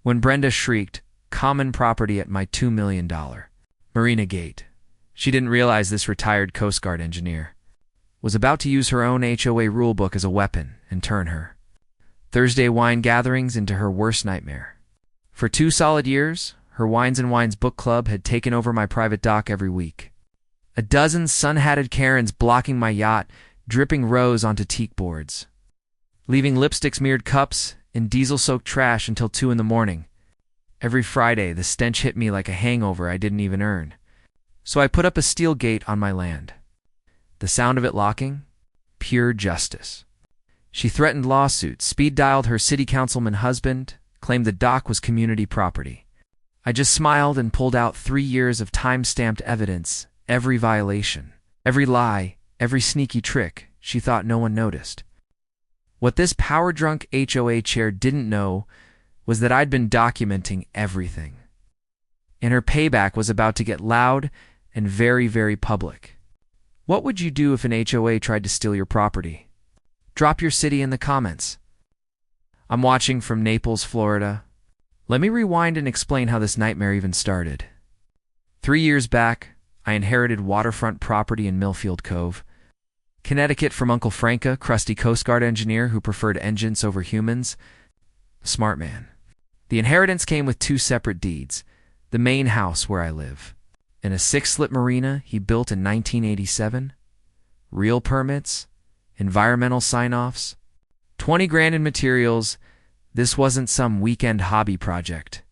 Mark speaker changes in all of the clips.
Speaker 1: when Brenda shrieked, "Common property at my $2 million Marina gate." She didn't realize this retired Coast Guard engineer was about to use her own HOA rulebook as a weapon and turn her Thursday wine gatherings into her worst nightmare. For 2 solid years, her Wines and Wines book club had taken over my private dock every week. A dozen sun-hatted Karens blocking my yacht, dripping rose onto teak boards, leaving lipstick-smeared cups and diesel-soaked trash until 2 in the morning. Every Friday, the stench hit me like a hangover I didn't even earn. So I put up a steel gate on my land. The sound of it locking? Pure justice. She threatened lawsuits, speed-dialed her city councilman husband, claimed the dock was community property. I just smiled and pulled out 3 years of time-stamped evidence, every violation, every lie, every sneaky trick she thought no one noticed. What this power-drunk HOA chair didn't know was that I'd been documenting everything. And her payback was about to get loud and very, very public. What would you do if an HOA tried to steal your property? Drop your city in the comments. I'm watching from Naples, Florida. Let me rewind and explain how this nightmare even started. 3 years back, I inherited waterfront property in Millfield Cove, Connecticut from Uncle Frank, a crusty Coast Guard engineer who preferred engines over humans. Smart man. The inheritance came with 2 separate deeds: the main house where I live, and a 6-slip marina he built in 1987. Real permits, environmental sign-offs, 20 grand in materials. This wasn't some weekend hobby project.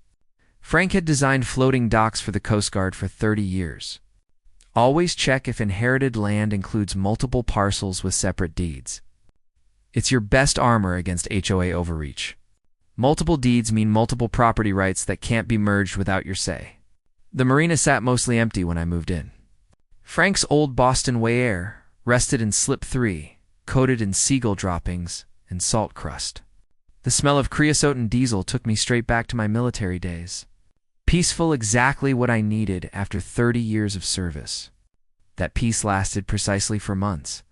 Speaker 1: Frank had designed floating docks for the Coast Guard for 30 years. Always check if inherited land includes multiple parcels with separate deeds. It's your best armor against HOA overreach. Multiple deeds mean multiple property rights that can't be merged without your say. The marina sat mostly empty when I moved in. Frank's old Boston Whaler rested in slip 3, coated in seagull droppings and salt crust. The smell of creosote and diesel took me straight back to my military days. Peaceful, exactly what I needed after 30 years of service. That peace lasted precisely for months.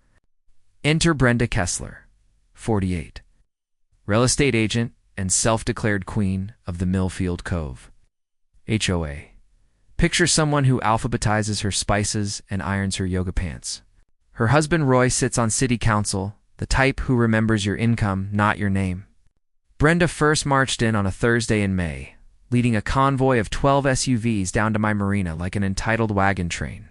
Speaker 1: Enter Brenda Kessler, 48. Real estate agent and self-declared queen of the Millfield Cove. HOA. Picture someone who alphabetizes her spices and irons her yoga pants. Her husband Roy sits on city council, the type who remembers your income, not your name. Brenda first marched in on a Thursday in May, leading a convoy of 12 SUVs down to my marina like an entitled wagon train.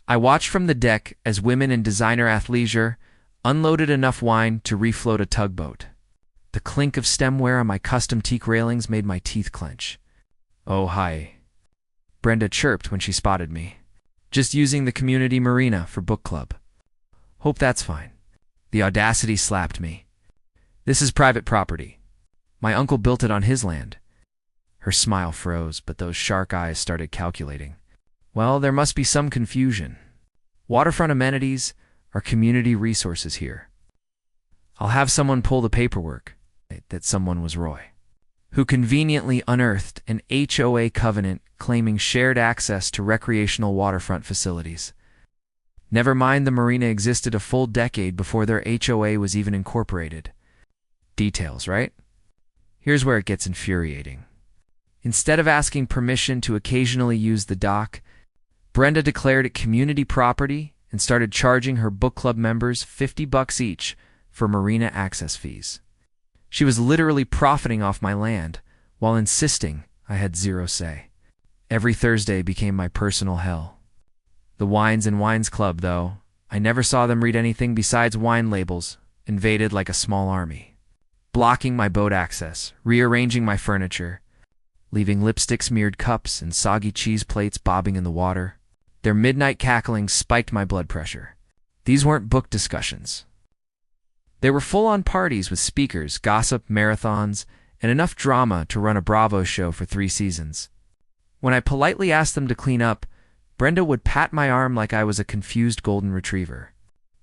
Speaker 1: I watched from the deck as women in designer athleisure unloaded enough wine to refloat a tugboat. The clink of stemware on my custom teak railings made my teeth clench. "Oh, hi," Brenda chirped when she spotted me. "Just using the community marina for book club." "Hope that's fine." The audacity slapped me. "This is private property. My uncle built it on his land." Her smile froze, but those shark eyes started calculating. Well, there must be some confusion. Waterfront amenities are community resources here. I'll have someone pull the paperwork. That someone was Roy, who conveniently unearthed an HOA covenant claiming shared access to recreational waterfront facilities. Never mind the marina existed a full decade before their HOA was even incorporated. Details, right? Here's where it gets infuriating. Instead of asking permission to occasionally use the dock, Brenda declared it community property and started charging her book club members $50 each for marina access fees. She was literally profiting off my land while insisting I had zero say. Every Thursday became my personal hell. The Wines and Wines Club, though, I never saw them read anything besides wine labels, invaded like a small army, blocking my boat access, rearranging my furniture, leaving lipstick-smeared cups and soggy cheese plates bobbing in the water. Their midnight cackling spiked my blood pressure. These weren't book discussions. They were full-on parties with speakers, gossip, marathons, and enough drama to run a Bravo show for 3 seasons. When I politely asked them to clean up, Brenda would pat my arm like I was a confused golden retriever.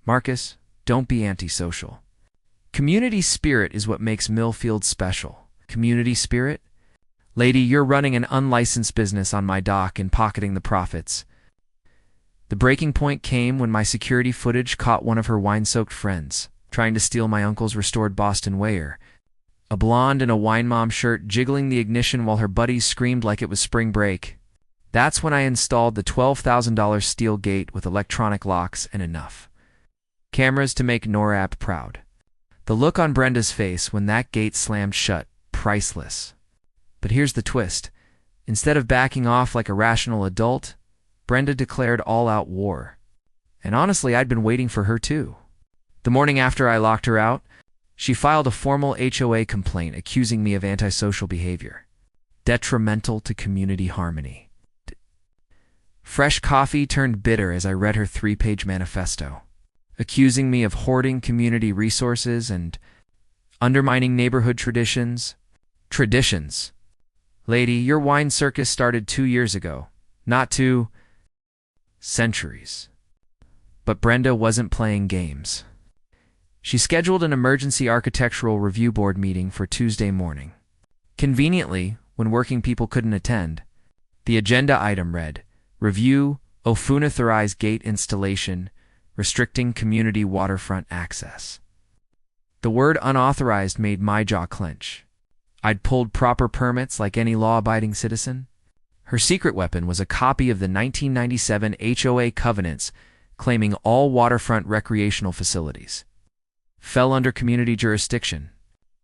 Speaker 1: "Marcus, don't be antisocial. Community spirit is what makes Millfield special." Community spirit? "Lady, you're running an unlicensed business on my dock and pocketing the profits." The breaking point came when my security footage caught one of her wine-soaked friends trying to steal my uncle's restored Boston Whaler. a blonde in a wine mom shirt jiggling the ignition while her buddies screamed like it was spring break. That's when I installed the $12,000 steel gate with electronic locks and enough cameras to make NORAD proud. The look on Brenda's face when that gate slammed shut, priceless. But here's the twist. Instead of backing off like a rational adult, Brenda declared all-out war. And honestly, I'd been waiting for her too. The morning after I locked her out, she filed a formal HOA complaint accusing me of antisocial behavior, detrimental to community harmony. Fresh coffee turned bitter as I read her 3-page manifesto, accusing me of hoarding community resources and undermining neighborhood traditions. Traditions. Lady, your wine circus started 2 years ago, not 2 centuries. But Brenda wasn't playing games. She scheduled an emergency architectural review board meeting for Tuesday morning. Conveniently, when working people couldn't attend, the agenda item read, Review unauthorized gate installation, restricting community waterfront access. The word unauthorized made my jaw clench. I'd pulled proper permits like any law-abiding citizen. Her secret weapon was a copy of the 1997 HOA covenants claiming all waterfront recreational facilities fell under community jurisdiction.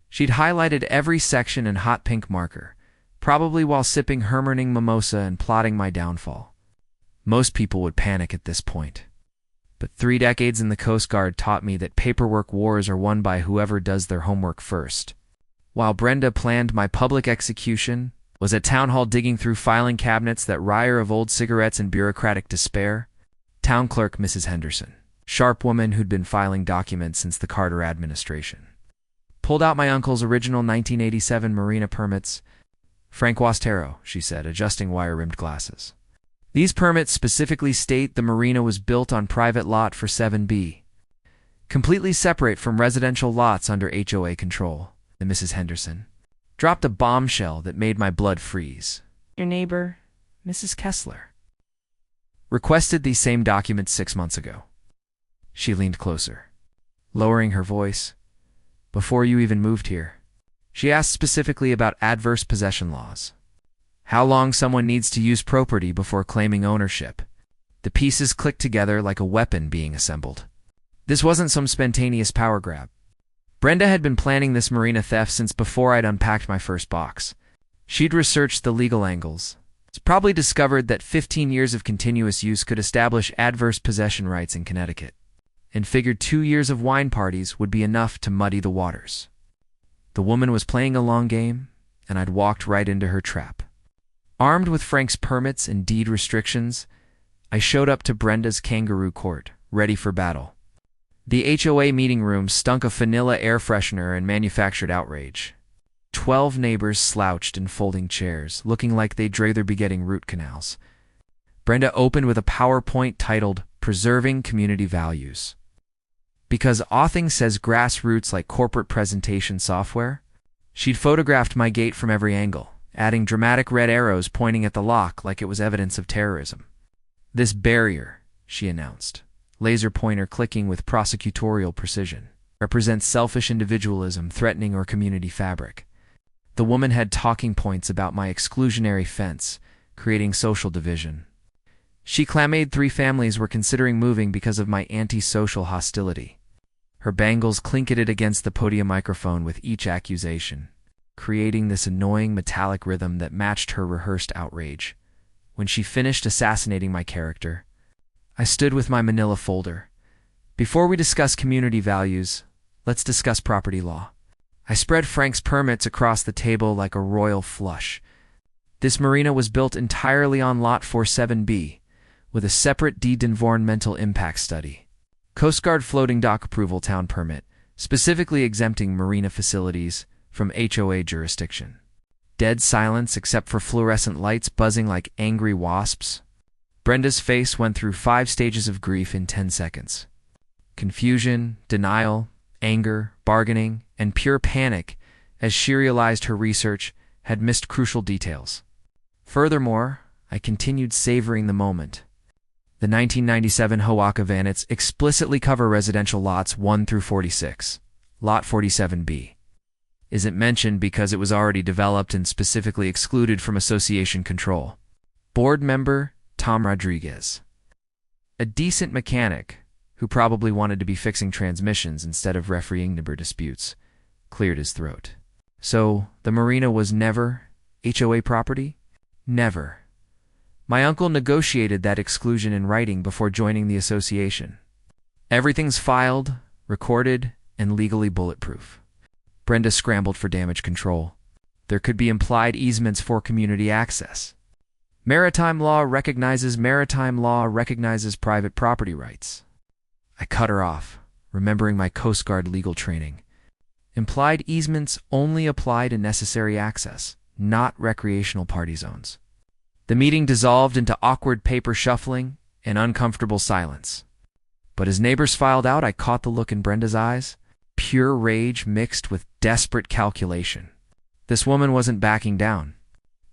Speaker 1: She'd highlighted every section in hot pink marker, probably while sipping Hermerning mimosa and plotting my downfall. Most people would panic at this point. But 3 decades in the Coast Guard taught me that paperwork wars are won by whoever does their homework first. While Brenda planned my public execution, was at town hall digging through filing cabinets that reek of old cigarettes and bureaucratic despair, town clerk Mrs. Henderson, sharp woman who'd been filing documents since the Carter administration, pulled out my uncle's original 1987 Marina permits. Frank Wastero, she said, adjusting wire-rimmed glasses. These permits specifically state the Marina was built on private lot for 7B, completely separate from residential lots under HOA control. And Mrs. Henderson dropped a bombshell that made my blood freeze. Your neighbor, Mrs. Kessler, requested these same documents 6 months ago. She leaned closer, lowering her voice. Before you even moved here, she asked specifically about adverse possession laws. How long someone needs to use property before claiming ownership. The pieces clicked together like a weapon being assembled. This wasn't some spontaneous power grab. Brenda had been planning this Marina theft since before I'd unpacked my first box. She'd researched the legal angles. It's probably discovered that 15 years of continuous use could establish adverse possession rights in Connecticut, and figured 2 years of wine parties would be enough to muddy the waters. The woman was playing a long game, and I'd walked right into her trap. Armed with Frank's permits and deed restrictions, I showed up to Brenda's kangaroo court, ready for battle. The HOA meeting room stunk of vanilla air freshener and manufactured outrage. 12 neighbors slouched in folding chairs, looking like they'd rather be getting root canals. Brenda opened with a PowerPoint titled, Preserving Community Values. Because authing says grassroots like corporate presentation software, she'd photographed my gate from every angle, adding dramatic red arrows pointing at the lock like it was evidence of terrorism. This barrier, she announced, laser pointer clicking with prosecutorial precision, represents selfish individualism threatening our community fabric. The woman had talking points about my exclusionary fence, creating social division. She claimed 3 families were considering moving because of my anti-social hostility. Her bangles clinketed against the podium microphone with each accusation, creating this annoying metallic rhythm that matched her rehearsed outrage. When she finished assassinating my character, I stood with my manila folder. Before we discuss community values, let's discuss property law. I spread Frank's permits across the table like a royal flush. This marina was built entirely on Lot 47B, with a separate deed environmental impact study. Coast Guard floating dock approval town permit, specifically exempting marina facilities from HOA jurisdiction. Dead silence except for fluorescent lights buzzing like angry wasps. Brenda's face went through 5 stages of grief in 10 seconds. Confusion, denial, anger, bargaining, and pure panic as she realized her research had missed crucial details. Furthermore, I continued savoring the moment. The 1997 HOA covenants explicitly cover residential lots 1 through 46, Lot 47B. isn't mentioned because it was already developed and specifically excluded from association control. Board member Tom Rodriguez. A decent mechanic who probably wanted to be fixing transmissions instead of refereeing neighbor disputes, cleared his throat. So, the Marina was never HOA property? Never. My uncle negotiated that exclusion in writing before joining the association. Everything's filed, recorded, and legally bulletproof. Brenda scrambled for damage control. There could be implied easements for community access. Maritime law recognizes private property rights. I cut her off, remembering my Coast Guard legal training. Implied easements only apply to necessary access, not recreational party zones. The meeting dissolved into awkward paper shuffling and uncomfortable silence. But as neighbors filed out, I caught the look in Brenda's eyes, pure rage mixed with desperate calculation. This woman wasn't backing down.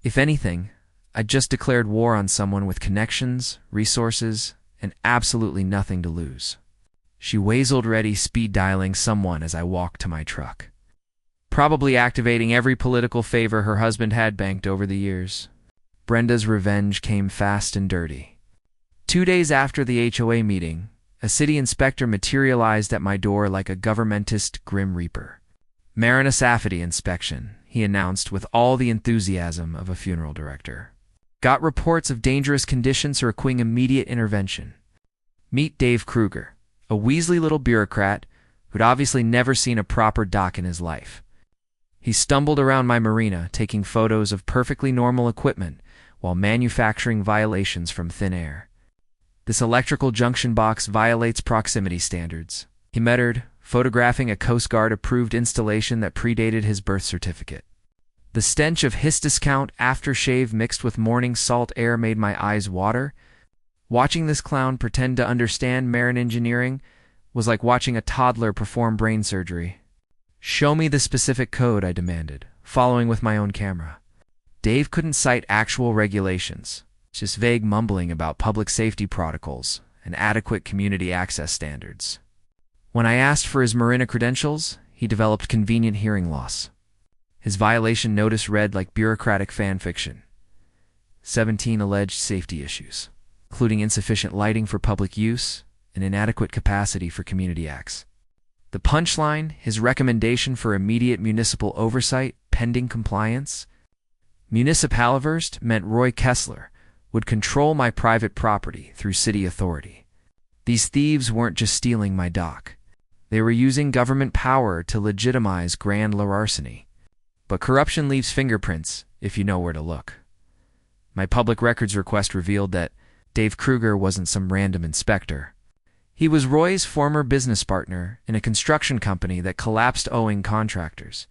Speaker 1: If anything, I'd just declared war on someone with connections, resources, and absolutely nothing to lose. She wazzled ready, speed dialing someone as I walked to my truck, probably activating every political favor her husband had banked over the years. Brenda's revenge came fast and dirty. 2 days after the HOA meeting, a city inspector materialized at my door like a governmentist grim reaper. Marina Safety inspection, he announced with all the enthusiasm of a funeral director. Got reports of dangerous conditions requiring immediate intervention. Meet Dave Kruger, a Weasley little bureaucrat who'd obviously never seen a proper dock in his life. He stumbled around my marina, taking photos of perfectly normal equipment while manufacturing violations from thin air. This electrical junction box violates proximity standards, he muttered, photographing a Coast Guard-approved installation that predated his birth certificate. The stench of his discount aftershave mixed with morning salt air made my eyes water. Watching this clown pretend to understand marine engineering was like watching a toddler perform brain surgery. Show me the specific code, I demanded, following with my own camera. Dave couldn't cite actual regulations, just vague mumbling about public safety protocols and adequate community access standards. When I asked for his Marina credentials, he developed convenient hearing loss. His violation notice read like bureaucratic fan fiction. 17 alleged safety issues, including insufficient lighting for public use and inadequate capacity for community acts. The punchline, his recommendation for immediate municipal oversight pending compliance. Municipalverst meant Roy Kessler would control my private property through city authority. These thieves weren't just stealing my dock. They were using government power to legitimize grand larceny. But corruption leaves fingerprints if you know where to look. My public records request revealed that Dave Kruger wasn't some random inspector. He was Roy's former business partner in a construction company that collapsed owing contractors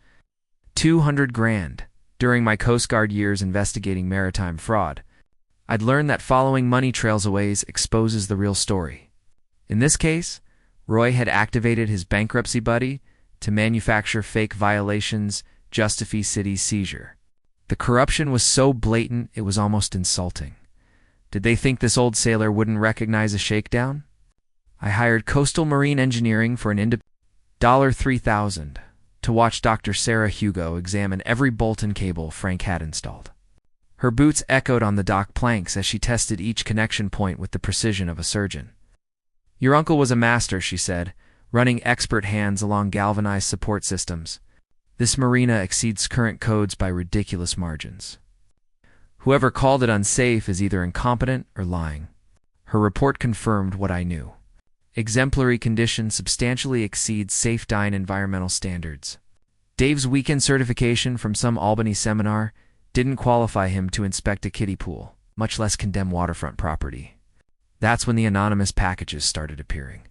Speaker 1: $200,000. During my Coast Guard years investigating maritime fraud, I'd learned that following money trails away exposes the real story. In this case, Roy had activated his bankruptcy buddy to manufacture fake violations justify city's seizure. The corruption was so blatant it was almost insulting. Did they think this old sailor wouldn't recognize a shakedown? I hired Coastal Marine Engineering for an $3,000 to watch Dr. Sarah Hugo examine every bolt and cable Frank had installed. Her boots echoed on the dock planks as she tested each connection point with the precision of a surgeon. Your uncle was a master, she said, running expert hands along galvanized support systems. This marina exceeds current codes by ridiculous margins. Whoever called it unsafe is either incompetent or lying. Her report confirmed what I knew. Exemplary condition substantially exceeds safe dine environmental standards. Dave's weekend certification from some Albany seminar didn't qualify him to inspect a kiddie pool, much less condemn waterfront property. That's when the anonymous packages started appearing.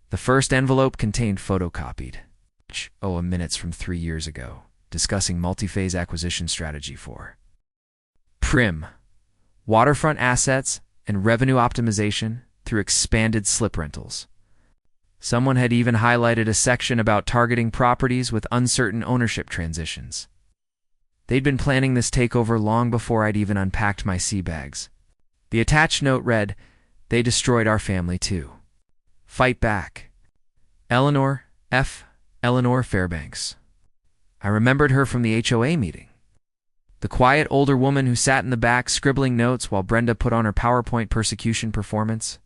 Speaker 1: The first envelope contained photocopied HOA minutes from 3 years ago, discussing multi-phase acquisition strategy for PRIM, waterfront assets and revenue optimization through expanded slip rentals. Someone had even highlighted a section about targeting properties with uncertain ownership transitions. They'd been planning this takeover long before I'd even unpacked my sea bags. The attached note read, "They destroyed our family too. Fight back. Eleanor Fairbanks." I remembered her from the HOA meeting. The quiet older woman who sat in the back scribbling notes while Brenda put on her PowerPoint persecution performance.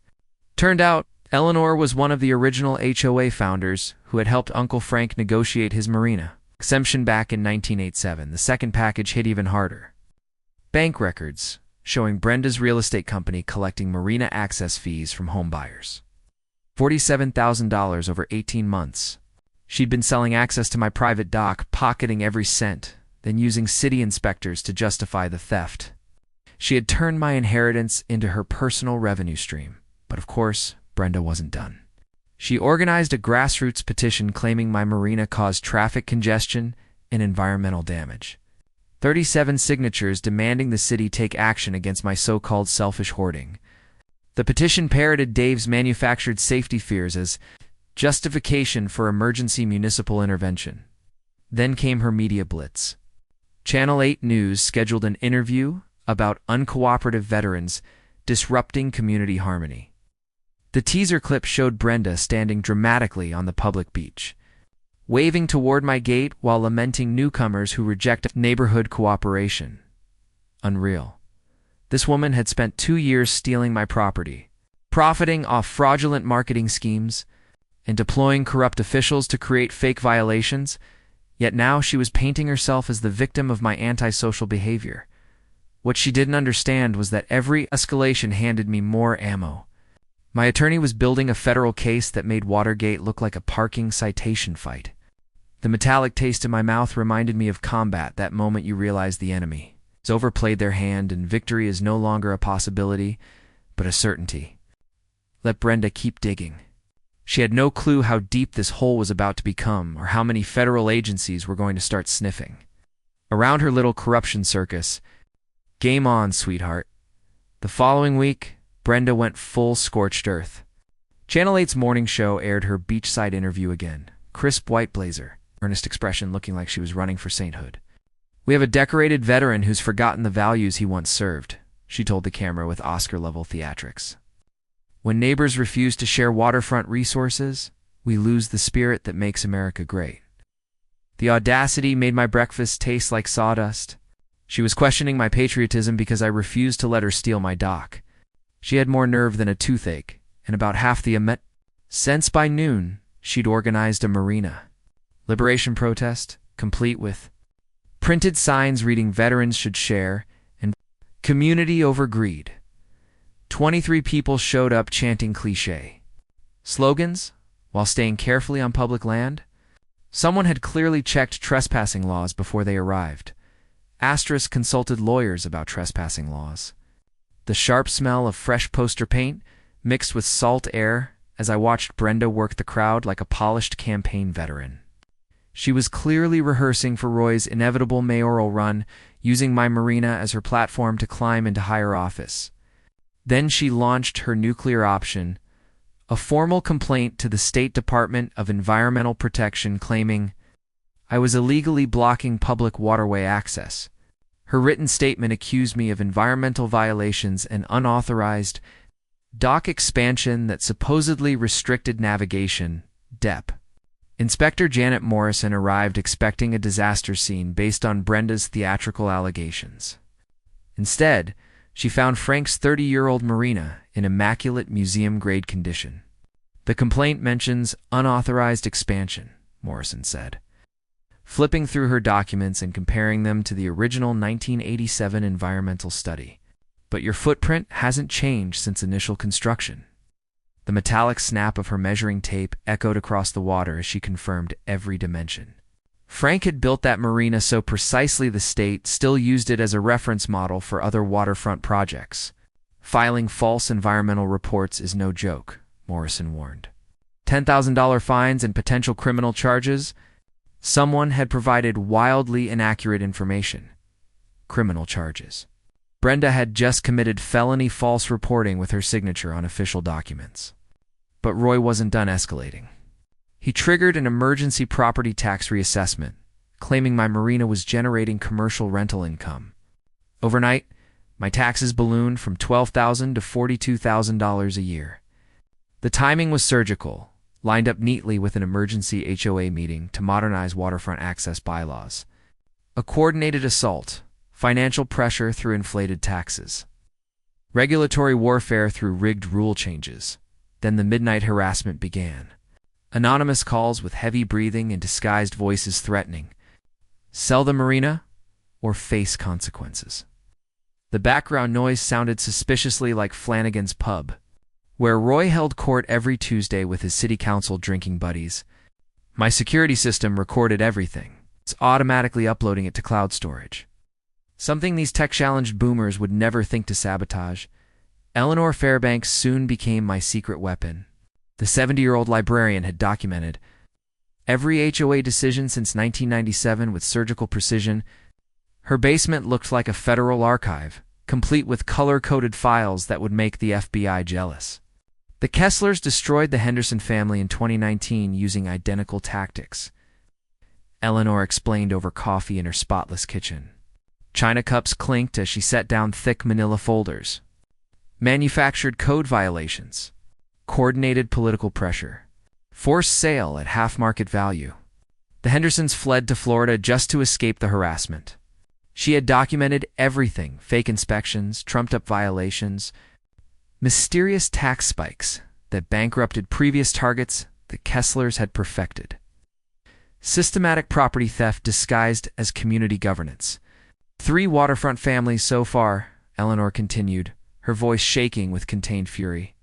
Speaker 1: Turned out, Eleanor was one of the original HOA founders who had helped Uncle Frank negotiate his Marina exemption back in 1987. The second package hit even harder. Bank records showing Brenda's real estate company collecting Marina access fees from home buyers. $47,000 over 18 months. She'd been selling access to my private dock, pocketing every cent, then using city inspectors to justify the theft. She had turned my inheritance into her personal revenue stream. But of course, Brenda wasn't done. She organized a grassroots petition claiming my marina caused traffic congestion and environmental damage. 37 signatures demanding the city take action against my so-called selfish hoarding. The petition parroted Dave's manufactured safety fears as justification for emergency municipal intervention. Then came her media blitz. Channel 8 News scheduled an interview about uncooperative veterans disrupting community harmony. The teaser clip showed Brenda standing dramatically on the public beach, waving toward my gate while lamenting newcomers who reject neighborhood cooperation. Unreal. This woman had spent 2 years stealing my property, profiting off fraudulent marketing schemes, and deploying corrupt officials to create fake violations, yet now she was painting herself as the victim of my antisocial behavior. What she didn't understand was that every escalation handed me more ammo. My attorney was building a federal case that made Watergate look like a parking citation fight. The metallic taste in my mouth reminded me of combat, that moment you realize the enemy has overplayed their hand and victory is no longer a possibility, but a certainty. Let Brenda keep digging. She had no clue how deep this hole was about to become or how many federal agencies were going to start sniffing. Around her little corruption circus, game on, sweetheart. The following week, Brenda went full scorched earth. Channel 8's morning show aired her beachside interview again. Crisp white blazer, earnest expression looking like she was running for sainthood. "We have a decorated veteran who's forgotten the values he once served," she told the camera with Oscar-level theatrics. "When neighbors refuse to share waterfront resources, we lose the spirit that makes America great." The audacity made my breakfast taste like sawdust. She was questioning my patriotism because I refused to let her steal my dock. She had more nerve than a toothache, and about half the amount. Since by noon, she'd organized a Marina liberation protest, complete with printed signs reading "Veterans should share" and "Community over greed." 23 people showed up chanting cliché slogans while staying carefully on public land. Someone had clearly checked trespassing laws before they arrived. Asterisk consulted lawyers about trespassing laws. The sharp smell of fresh poster paint mixed with salt air as I watched Brenda work the crowd like a polished campaign veteran. She was clearly rehearsing for Roy's inevitable mayoral run, using my Marina as her platform to climb into higher office. Then she launched her nuclear option, a formal complaint to the State Department of Environmental Protection claiming I was illegally blocking public waterway access. Her written statement accused me of environmental violations and unauthorized dock expansion that supposedly restricted navigation, DEP. Inspector Janet Morrison arrived expecting a disaster scene based on Brenda's theatrical allegations. Instead, she found Frank's 30-year-old Marina in immaculate museum-grade condition. "The complaint mentions unauthorized expansion," Morrison said, flipping through her documents and comparing them to the original 1987 environmental study. "But your footprint hasn't changed since initial construction." The metallic snap of her measuring tape echoed across the water as she confirmed every dimension. Frank had built that Marina so precisely the state still used it as a reference model for other waterfront projects. "Filing false environmental reports is no joke," Morrison warned. $10,000 fines and potential criminal charges. Someone had provided wildly inaccurate information. Criminal charges. Brenda had just committed felony false reporting with her signature on official documents. But Roy wasn't done escalating. He triggered an emergency property tax reassessment, claiming my Marina was generating commercial rental income. Overnight, my taxes ballooned from $12,000 to $42,000 a year. The timing was surgical. lined up neatly with an emergency HOA meeting to modernize waterfront access bylaws. A coordinated assault, financial pressure through inflated taxes, regulatory warfare through rigged rule changes. Then the midnight harassment began. Anonymous calls with heavy breathing and disguised voices threatening, "Sell the Marina or face consequences." The background noise sounded suspiciously like Flanagan's Pub, where Roy held court every Tuesday with his city council drinking buddies. My security system recorded everything. It's automatically uploading it to cloud storage. Something these tech-challenged boomers would never think to sabotage. Eleanor Fairbanks soon became my secret weapon. The 70-year-old librarian had documented every HOA decision since 1997 with surgical precision. Her basement looked like a federal archive, complete with color-coded files that would make the FBI jealous. The Kesslers destroyed the Henderson family in 2019 using identical tactics. Eleanor explained over coffee in her spotless kitchen. China cups clinked as she set down thick manila folders. Manufactured code violations, coordinated political pressure, forced sale at half-market value. The Hendersons fled to Florida just to escape the harassment. She had documented everything: fake inspections, trumped-up violations, mysterious tax spikes that bankrupted previous targets the Kesslers had perfected. Systematic property theft disguised as community governance. 3 waterfront families so far, Eleanor continued, her voice shaking with contained fury.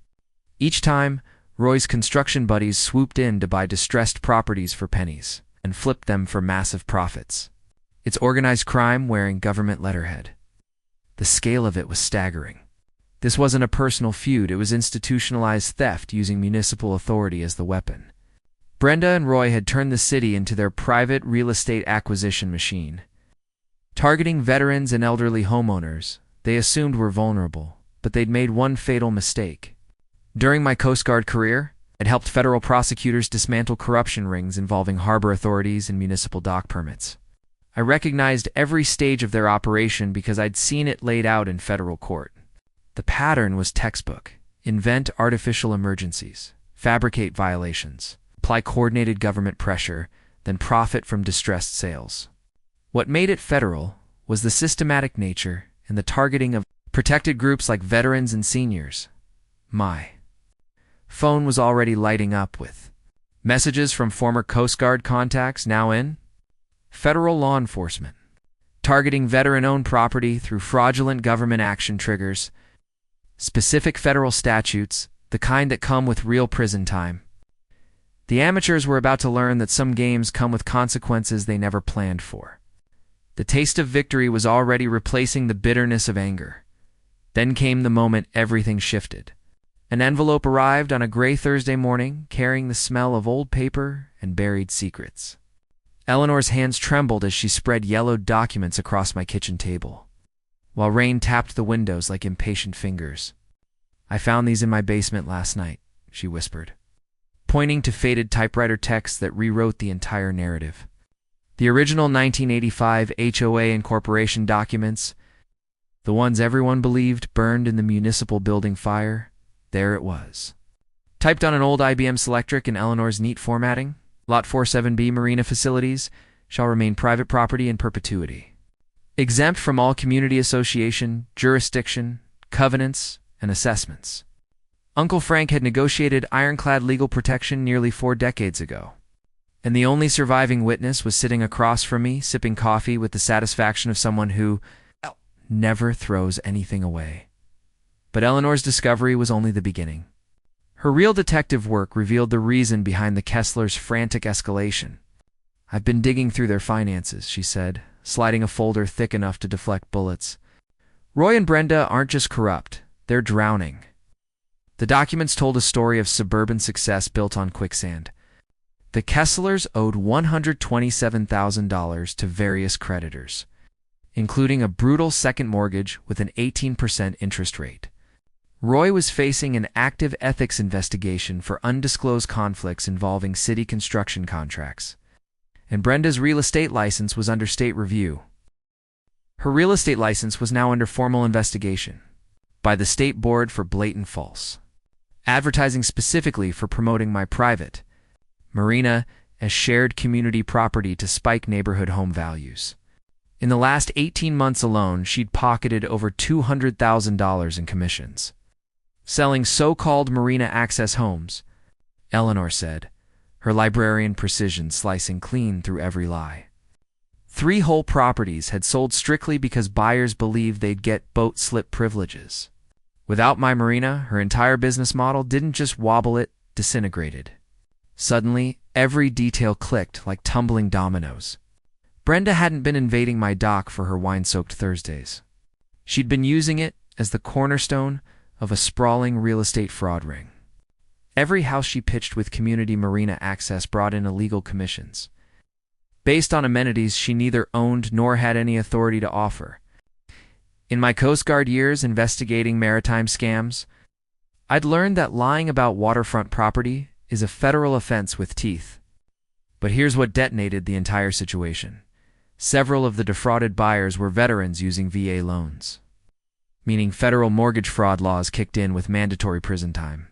Speaker 1: Each time, Roy's construction buddies swooped in to buy distressed properties for pennies and flipped them for massive profits. It's organized crime wearing government letterhead. The scale of it was staggering. This wasn't a personal feud, it was institutionalized theft using municipal authority as the weapon. Brenda and Roy had turned the city into their private real estate acquisition machine. Targeting veterans and elderly homeowners they assumed were vulnerable, but they'd made one fatal mistake. During my Coast Guard career, I'd helped federal prosecutors dismantle corruption rings involving harbor authorities and municipal dock permits. I recognized every stage of their operation because I'd seen it laid out in federal court. The pattern was textbook: invent artificial emergencies, fabricate violations, apply coordinated government pressure, then profit from distressed sales. What made it federal was the systematic nature and the targeting of protected groups like veterans and seniors. My phone was already lighting up with messages from former Coast Guard contacts now in federal law enforcement, targeting veteran-owned property through fraudulent government action triggers, specific federal statutes, the kind that come with real prison time. The amateurs were about to learn that some games come with consequences they never planned for. The taste of victory was already replacing the bitterness of anger. Then came the moment everything shifted. An envelope arrived on a gray Thursday morning, carrying the smell of old paper and buried secrets. Eleanor's hands trembled as she spread yellowed documents across my kitchen table, while rain tapped the windows like impatient fingers. "I found these in my basement last night," she whispered, pointing to faded typewriter text that rewrote the entire narrative. The original 1985 HOA incorporation documents, the ones everyone believed burned in the municipal building fire, there it was. Typed on an old IBM Selectric in Eleanor's neat formatting, Lot 47B Marina facilities shall remain private property in perpetuity. Exempt from all community association, jurisdiction, covenants, and assessments. Uncle Frank had negotiated ironclad legal protection nearly 4 decades ago. And the only surviving witness was sitting across from me, sipping coffee with the satisfaction of someone who never throws anything away. But Eleanor's discovery was only the beginning. Her real detective work revealed the reason behind the Kesslers' frantic escalation. "I've been digging through their finances," she said, sliding a folder thick enough to deflect bullets. "Roy and Brenda aren't just corrupt, they're drowning." The documents told a story of suburban success built on quicksand. The Kesslers owed $127,000 to various creditors, including a brutal second mortgage with an 18% interest rate. Roy was facing an active ethics investigation for undisclosed conflicts involving city construction contracts, and Brenda's real estate license was under state review. Her real estate license was now under formal investigation by the State Board for blatant false advertising, specifically for promoting my private Marina as shared community property to spike neighborhood home values. In the last 18 months alone, she'd pocketed over $200,000 in commissions. Selling so-called Marina access homes, Eleanor said, her librarian precision slicing clean through every lie. 3 whole properties had sold strictly because buyers believed they'd get boat slip privileges. Without my Marina, her entire business model didn't just wobble, it disintegrated. Suddenly, every detail clicked like tumbling dominoes. Brenda hadn't been invading my dock for her wine-soaked Thursdays. She'd been using it as the cornerstone of a sprawling real estate fraud ring. Every house she pitched with community Marina access brought in illegal commissions, based on amenities she neither owned nor had any authority to offer. In my Coast Guard years investigating maritime scams, I'd learned that lying about waterfront property is a federal offense with teeth. But here's what detonated the entire situation. Several of the defrauded buyers were veterans using VA loans, meaning federal mortgage fraud laws kicked in with mandatory prison time.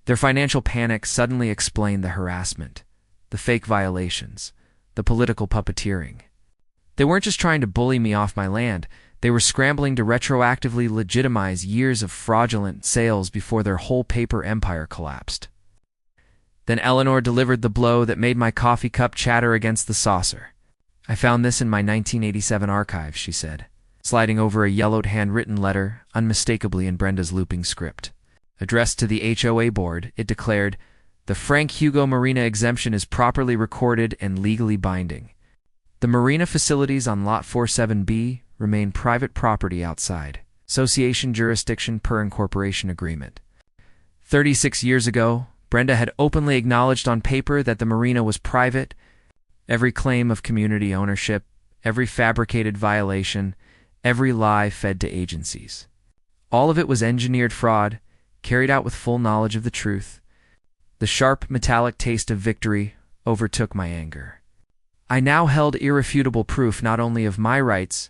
Speaker 1: Their financial panic suddenly explained the harassment, the fake violations, the political puppeteering. They weren't just trying to bully me off my land, they were scrambling to retroactively legitimize years of fraudulent sales before their whole paper empire collapsed. Then Eleanor delivered the blow that made my coffee cup chatter against the saucer. "I found this in my 1987 archive," she said, sliding over a yellowed handwritten letter, unmistakably in Brenda's looping script. Addressed to the HOA board, it declared, "The Frank Hugo Marina exemption is properly recorded and legally binding. The Marina facilities on Lot 47B remain private property outside association jurisdiction per incorporation agreement." 36 years ago, Brenda had openly acknowledged on paper that the Marina was private. Every claim of community ownership, every fabricated violation, every lie fed to agencies. All of it was engineered fraud, carried out with full knowledge of the truth. The sharp, metallic taste of victory overtook my anger. I now held irrefutable proof not only of my rights,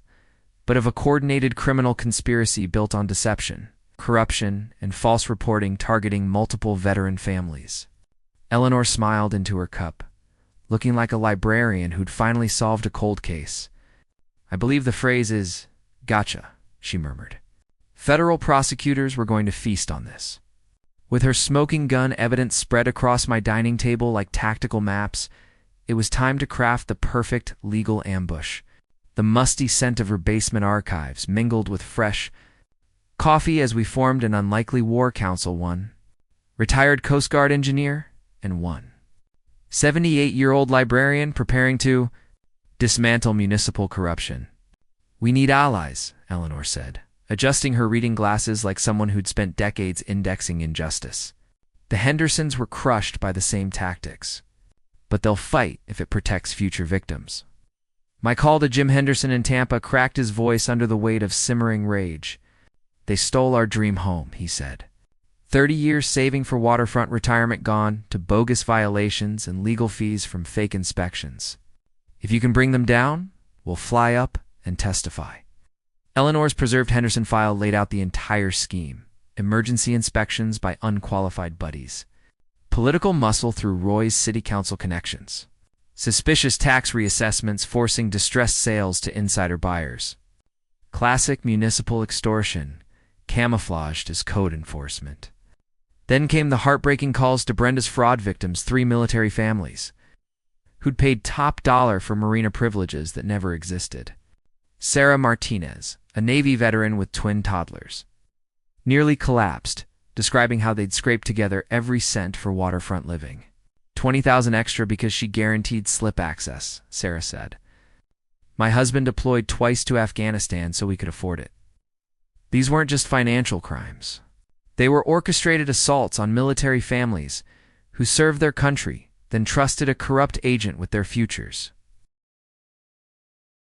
Speaker 1: but of a coordinated criminal conspiracy built on deception, corruption, and false reporting targeting multiple veteran families. Eleanor smiled into her cup, looking like a librarian who'd finally solved a cold case. "I believe the phrase is, gotcha," she murmured. Federal prosecutors were going to feast on this. With her smoking gun evidence spread across my dining table like tactical maps, it was time to craft the perfect legal ambush. The musty scent of her basement archives mingled with fresh coffee as we formed an unlikely war council, one retired Coast Guard engineer and one 78-year-old librarian preparing to dismantle municipal corruption. "We need allies," Eleanor said, adjusting her reading glasses like someone who'd spent decades indexing injustice. "The Hendersons were crushed by the same tactics, but they'll fight if it protects future victims." My call to Jim Henderson in Tampa cracked his voice under the weight of simmering rage. "They stole our dream home," he said. 30 years saving for waterfront retirement gone to bogus violations and legal fees from fake inspections. If you can bring them down, we'll fly up and testify. Eleanor's preserved Henderson file laid out the entire scheme. Emergency inspections by unqualified buddies. Political muscle through Roy's city council connections. Suspicious tax reassessments forcing distressed sales to insider buyers. Classic municipal extortion, camouflaged as code enforcement. Then came the heartbreaking calls to Brenda's fraud victims, 3 military families, who'd paid top dollar for Marina privileges that never existed. Sarah Martinez, a Navy veteran with twin toddlers, nearly collapsed, describing how they'd scraped together every cent for waterfront living. $20,000 extra because she guaranteed slip access, Sarah said. "My husband deployed twice to Afghanistan so we could afford it." These weren't just financial crimes. They were orchestrated assaults on military families who served their country, then trusted a corrupt agent with their futures.